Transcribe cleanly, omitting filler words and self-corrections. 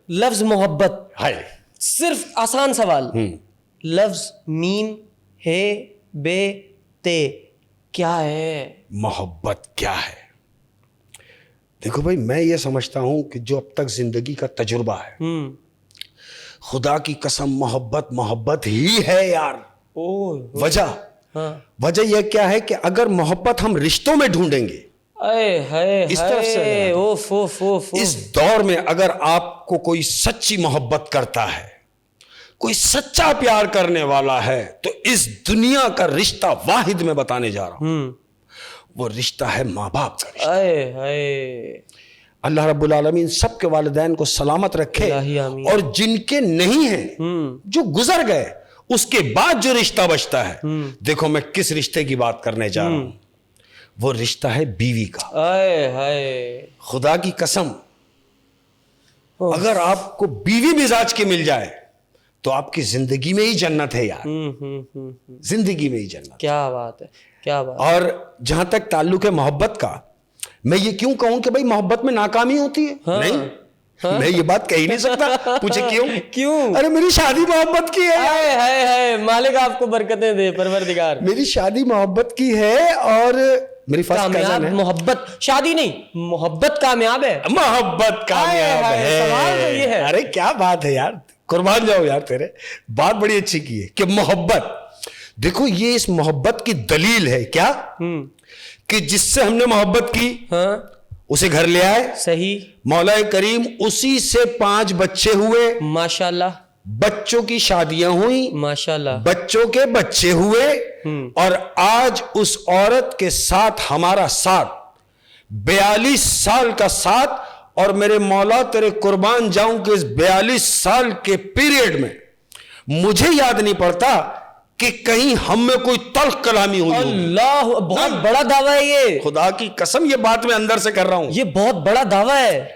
لفظ محبت, ہائے صرف آسان سوال, لفظ میم ہے بے تے کیا ہے؟ محبت کیا ہے؟ دیکھو بھائی, میں یہ سمجھتا ہوں کہ جو اب تک زندگی کا تجربہ ہے, خدا کی قسم محبت ہی ہے یار. وجہ یہ کیا ہے کہ اگر محبت ہم رشتوں میں ڈھونڈیں گے, اس طرف سے اس دور میں اگر آپ کو کوئی سچی محبت کرتا ہے, کوئی سچا پیار کرنے والا ہے, تو اس دنیا کا رشتہ واحد میں بتانے جا رہا ہوں, وہ رشتہ ہے ماں باپ کا رشتہ. اللہ رب العالمین سب کے والدین کو سلامت رکھے, اور جن کے نہیں ہیں, جو گزر گئے, اس کے بعد جو رشتہ بچتا ہے, دیکھو میں کس رشتے کی بات کرنے جا رہا ہوں, وہ رشتہ ہے بیوی کا. خدا کی قسم, اگر آپ کو بیوی مزاج کی مل جائے تو آپ کی زندگی میں ہی جنت ہے یار, زندگی میں ہی جنت. کیا بات ہے, کیا بات. اور جہاں تک تعلق ہے محبت کا, میں یہ کیوں کہوں کہ بھائی محبت میں ناکامی ہوتی ہے؟ نہیں, میں یہ بات کہہ ہی نہیں سکتا. پوچھے کیوں؟ ارے میری شادی محبت کی ہے. مالک آپ کو برکتیں دے پروردگار. میری شادی محبت کی ہے, اور میری کامیاب محبت, شادی نہیں محبت کامیاب ہے. محبت کامیاب ہے. سوال تو یہ ہے. ارے کیا بات ہے یار, قربان جاؤ یار تیرے, بات بڑی اچھی کی ہے کہ محبت. دیکھو یہ اس محبت کی دلیل ہے کیا, کہ جس سے ہم نے محبت کی اسے گھر لے آئے. صحیح. مولا کریم اسی سے 5 بچے ہوئے, ماشاءاللہ. بچوں کی شادیاں ہوئی, ماشاءاللہ. بچوں کے بچے ہوئے, اور آج اس عورت کے ساتھ ہمارا ساتھ 42 سال کا ساتھ. اور میرے مولا تیرے قربان جاؤں کہ اس 42 سال کے پیریڈ میں مجھے یاد نہیں پڑتا کہ کہیں ہم میں کوئی تلخ کلامی ہوئی. اللہ, بہت بڑا دعویٰ ہے یہ. خدا کی قسم یہ بات میں اندر سے کر رہا ہوں, یہ بہت بڑا دعویٰ ہے.